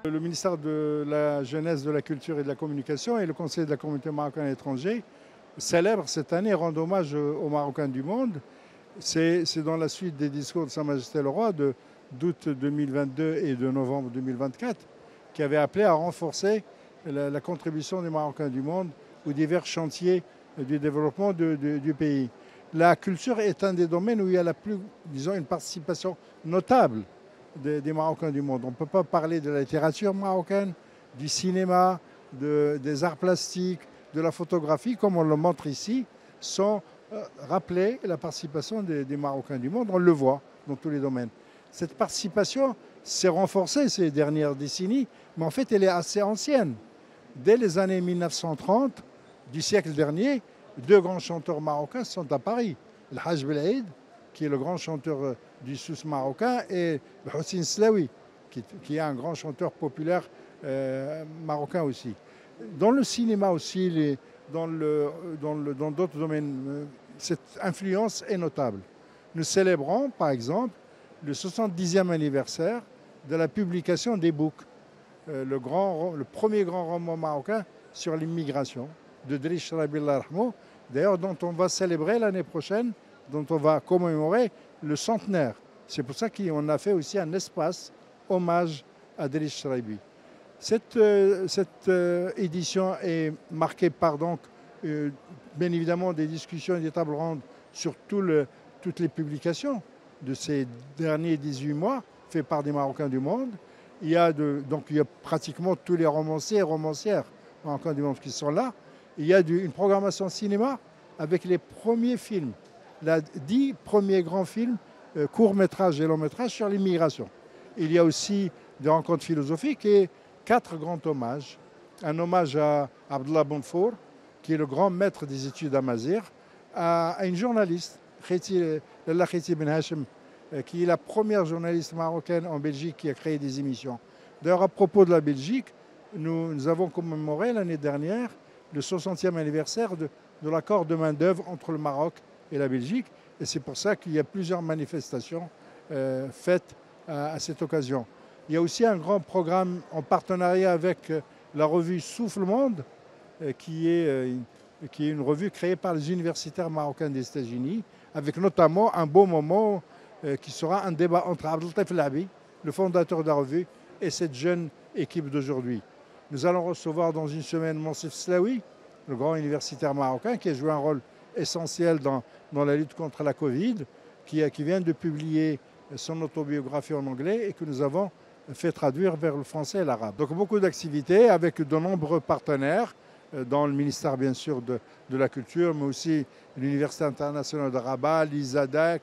Le ministère de la Jeunesse, de la Culture et de la Communication et le Conseil de la communauté marocaine à l'étranger célèbrent cette année, rendent hommage aux Marocains du monde. C'est dans la suite des discours de Sa Majesté le Roi d'août 2022 et de novembre 2024 qui avait appelé à renforcer la contribution des Marocains du monde aux divers chantiers du développement du pays. La culture est un des domaines où il y a une participation notable des Marocains du monde. On ne peut pas parler de la littérature marocaine, du cinéma, des arts plastiques, de la photographie, comme on le montre ici, sans rappeler la participation des Marocains du monde. On le voit dans tous les domaines. Cette participation s'est renforcée ces dernières décennies, mais en fait, elle est assez ancienne. Dès les années 1930 du siècle dernier, deux grands chanteurs marocains sont à Paris. Le Haj Belaïd, qui est le grand chanteur du Souss marocain, et Hossein Slaoui, qui est un grand chanteur populaire marocain aussi. Dans le cinéma aussi, dans d'autres domaines, cette influence est notable. Nous célébrons, par exemple, le 70e anniversaire de la publication des boucs, le premier grand roman marocain sur l'immigration, de Driss Rabi Allah Rahmou, d'ailleurs dont on va célébrer l'année prochaine, dont on va commémorer le centenaire. C'est pour ça qu'on a fait aussi un espace hommage à Driss Rabi. Cette édition est marquée par donc, bien évidemment des discussions et des tables rondes sur toutes les publications de ces derniers 18 mois faits par des Marocains du monde. Il y a pratiquement tous les romanciers et romancières marocains du monde qui sont là. Il y a une programmation cinéma avec les premiers films, 10 premiers grands films, courts-métrages et longs-métrages sur l'immigration. Il y a aussi des rencontres philosophiques et 4 grands hommages. Un hommage à Abdullah Bonfour, qui est le grand maître des études à Mazir, à une journaliste, Lalla Khiti Ben Hachem, qui est la première journaliste marocaine en Belgique qui a créé des émissions. D'ailleurs, à propos de la Belgique, nous avons commémoré l'année dernière le 60e anniversaire de l'accord de main-d'œuvre entre le Maroc et la Belgique. Et c'est pour ça qu'il y a plusieurs manifestations faites à cette occasion. Il y a aussi un grand programme en partenariat avec la revue Souffle Monde, qui est une revue créée par les universitaires marocains des États-Unis, avec notamment un beau moment qui sera un débat entre Abdeltaif Labi, le fondateur de la revue, et cette jeune équipe d'aujourd'hui. Nous allons recevoir dans une semaine Monsef Slaoui, le grand universitaire marocain, qui a joué un rôle essentiel dans la lutte contre la Covid, qui vient de publier son autobiographie en anglais et que nous avons fait traduire vers le français et l'arabe. Donc beaucoup d'activités avec de nombreux partenaires dans le ministère bien sûr de la Culture, mais aussi l'Université internationale de Rabat, l'ISADEC,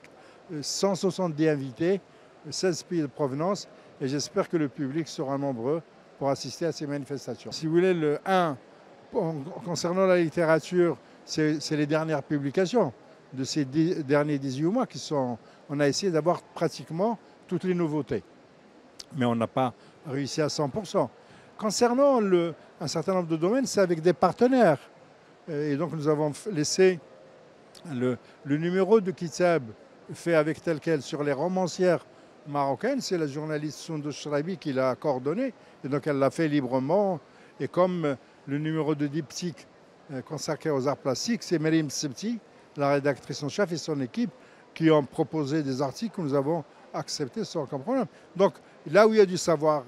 170 invités, 16 pays de provenance, et j'espère que le public sera nombreux pour assister à ces manifestations. Si vous voulez, concernant la littérature, c'est les dernières publications de ces derniers 18 mois on a essayé d'avoir pratiquement toutes les nouveautés. Mais on n'a pas réussi à 100%. Concernant un certain nombre de domaines, c'est avec des partenaires. Et donc nous avons laissé le numéro de Kitab fait avec tel quel sur les romancières marocaines. C'est la journaliste Soundou Chrabi qui l'a coordonné. Et donc elle l'a fait librement. Et comme le numéro de diptyque consacré aux arts plastiques, c'est Merim Sebti, la rédactrice en chef et son équipe, qui ont proposé des articles que nous avons acceptés sans aucun problème. Donc là où il y a du savoir,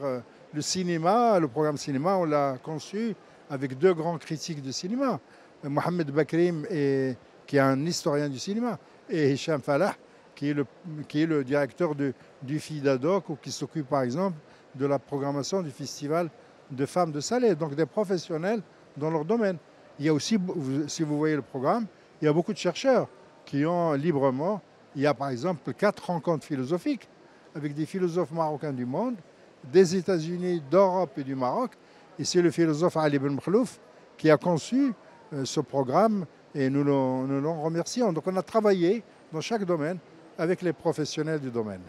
le cinéma, le programme cinéma, on l'a conçu avec 2 grands critiques de cinéma. Mohamed Bakrim, qui est un historien du cinéma, et Hicham Falah, qui est le directeur du FIDADOC, ou qui s'occupe par exemple de la programmation du festival de femmes de Salé, donc des professionnels dans leur domaine. Il y a aussi, si vous voyez le programme, il y a beaucoup de chercheurs qui ont librement, il y a par exemple 4 rencontres philosophiques avec des philosophes marocains du monde, des États-Unis, d'Europe et du Maroc. Et c'est le philosophe Ali Ben Mkhlouf qui a conçu ce programme et nous l'en remercions. Donc on a travaillé dans chaque domaine avec les professionnels du domaine.